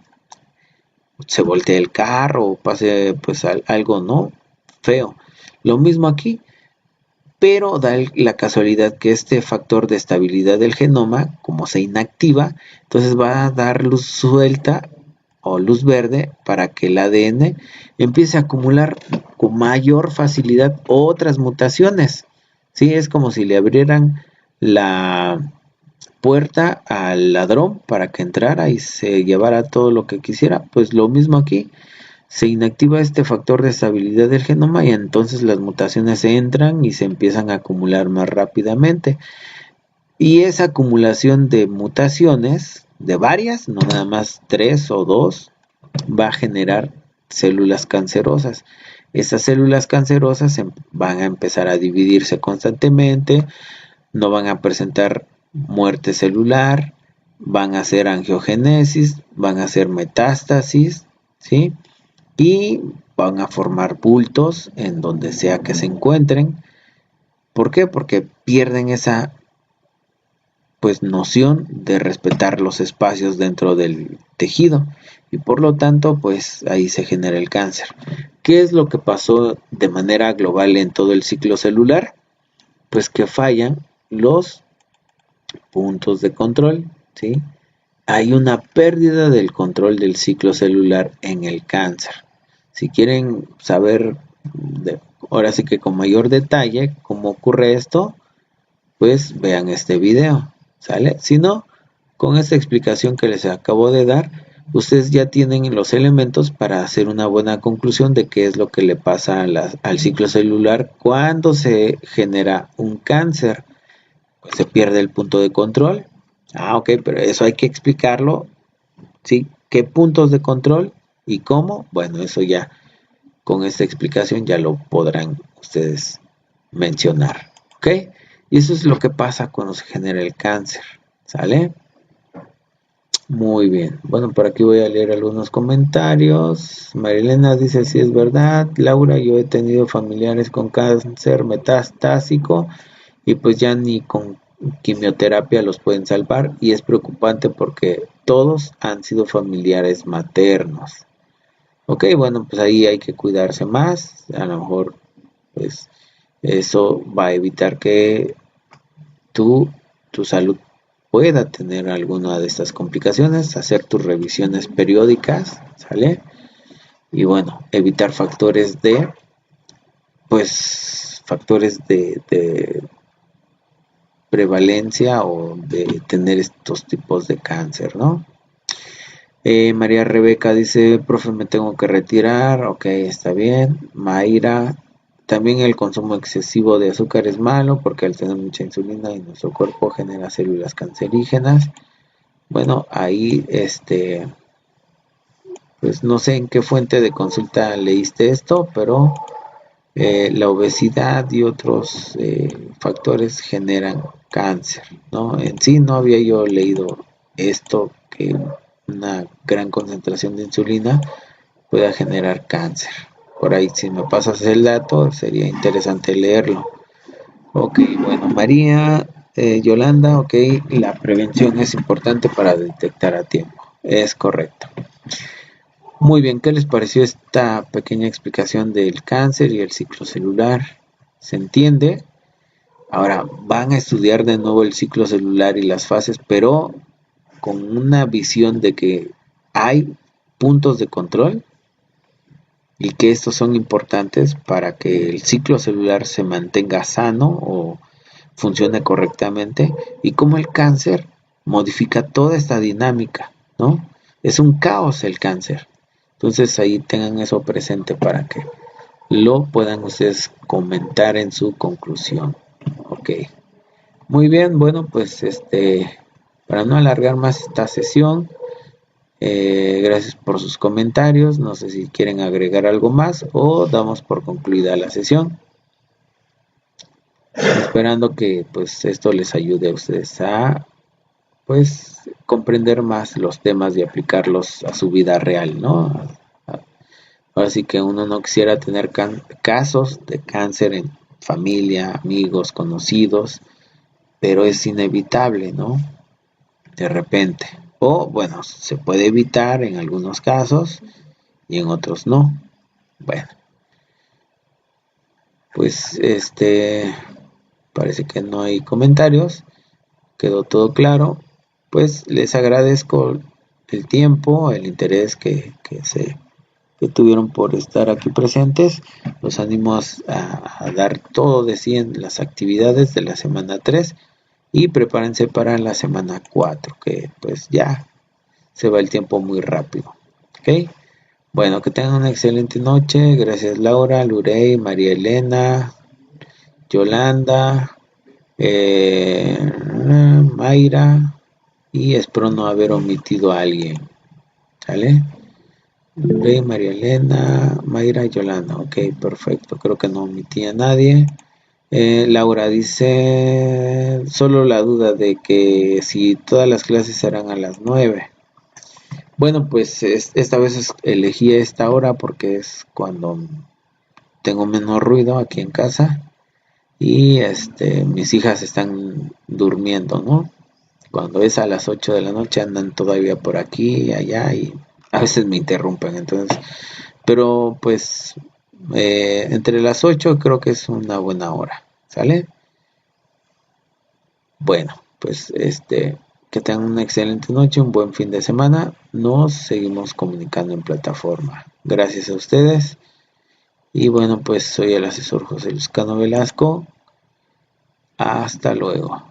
Se voltee el carro o pase pues algo, ¿no? Feo. Lo mismo aquí, pero da la casualidad que este factor de estabilidad del genoma, como se inactiva, entonces va a dar luz suelta o luz verde para que el ADN empiece a acumular con mayor facilidad otras mutaciones. Sí, es como si le abrieran la puerta al ladrón para que entrara y se llevara todo lo que quisiera. Pues lo mismo aquí, se inactiva este factor de estabilidad del genoma y entonces las mutaciones entran y se empiezan a acumular más rápidamente. Y esa acumulación de mutaciones, de varias, no nada más 3 o 2, va a generar células cancerosas. Esas células cancerosas van a empezar a dividirse constantemente, no van a presentar muerte celular, van a hacer angiogénesis, van a hacer metástasis, ¿sí? Y van a formar bultos en donde sea que se encuentren. ¿Por qué? Porque pierden esa pues noción de respetar los espacios dentro del tejido y por lo tanto pues ahí se genera el cáncer. ¿Qué es lo que pasó de manera global en todo el ciclo celular? Pues que fallan los puntos de control, ¿sí? Hay una pérdida del control del ciclo celular en el cáncer. Si quieren saber ahora sí que con mayor detalle cómo ocurre esto, pues vean este video, ¿sale? Si no, con esta explicación que les acabo de dar, ustedes ya tienen los elementos para hacer una buena conclusión de qué es lo que le pasa al ciclo celular cuando se genera un cáncer. Pues se pierde el punto de control. Ok, pero eso hay que explicarlo, ¿sí? ¿Qué puntos de control y cómo? Bueno, eso ya con esta explicación ya lo podrán ustedes mencionar, ¿ok? Y eso es lo que pasa cuando se genera el cáncer, ¿sale? Muy bien. Bueno, por aquí voy a leer algunos comentarios. Marilena dice, sí es verdad. Laura, yo he tenido familiares con cáncer metastásico y pues ya ni con quimioterapia los pueden salvar y es preocupante porque todos han sido familiares maternos. Ok, bueno, pues ahí hay que cuidarse más. A lo mejor, pues eso va a evitar que tu salud pueda tener alguna de estas complicaciones, hacer tus revisiones periódicas, ¿sale? Y bueno, evitar factores de prevalencia o de tener estos tipos de cáncer, ¿no? María Rebeca dice, profe, me tengo que retirar, ok, está bien. Mayra, también el consumo excesivo de azúcar es malo porque al tener mucha insulina y nuestro cuerpo genera células cancerígenas. Bueno, ahí, pues no sé en qué fuente de consulta leíste esto, pero la obesidad y otros factores generan cáncer, ¿no? En sí no había yo leído esto, que una gran concentración de insulina pueda generar cáncer. Por ahí, si me pasas el dato, sería interesante leerlo. Ok, bueno, María, Yolanda, ok, la prevención es importante para detectar a tiempo. Es correcto. Muy bien, ¿qué les pareció esta pequeña explicación del cáncer y el ciclo celular? ¿Se entiende? Ahora van a estudiar de nuevo el ciclo celular y las fases, pero con una visión de que hay puntos de control y que estos son importantes para que el ciclo celular se mantenga sano o funcione correctamente y cómo el cáncer modifica toda esta dinámica, ¿no? Es un caos el cáncer. Entonces ahí tengan eso presente para que lo puedan ustedes comentar en su conclusión. Ok. Muy bien, bueno, pues para no alargar más esta sesión, gracias por sus comentarios. No sé si quieren agregar algo más o damos por concluida la sesión. Esperando que pues esto les ayude a ustedes a pues comprender más los temas y aplicarlos a su vida real, ¿no? Ahora sí que uno no quisiera tener casos de cáncer en familia, amigos, conocidos, pero es inevitable, ¿no? De repente. O bueno, se puede evitar en algunos casos y en otros no. Bueno, pues parece que no hay comentarios. Quedó todo claro. Pues les agradezco el tiempo, el interés que tuvieron por estar aquí presentes. Los animo a dar todo de sí en las actividades de la semana 3 y prepárense para la semana 4, que pues ya se va el tiempo muy rápido. ¿Ok? Bueno, que tengan una excelente noche. Gracias Laura, Lurey, María Elena, Yolanda, Mayra, y espero no haber omitido a alguien. ¿Sale? Lurey, María Elena, Mayra, Yolanda. Ok, perfecto. Creo que no omití a nadie. Laura dice, solo la duda de que si todas las clases serán a las 9. Bueno, pues esta vez elegí esta hora porque es cuando tengo menos ruido aquí en casa y mis hijas están durmiendo, ¿no? Cuando es a las 8 de la noche andan todavía por aquí y allá y a veces me interrumpen, entonces, pero pues entre las 8 creo que es una buena hora, ¿sale? Bueno, pues que tengan una excelente noche, un buen fin de semana. Nos seguimos comunicando en plataforma. Gracias a ustedes. Y bueno, pues soy el asesor José Luzcano Velasco. Hasta luego.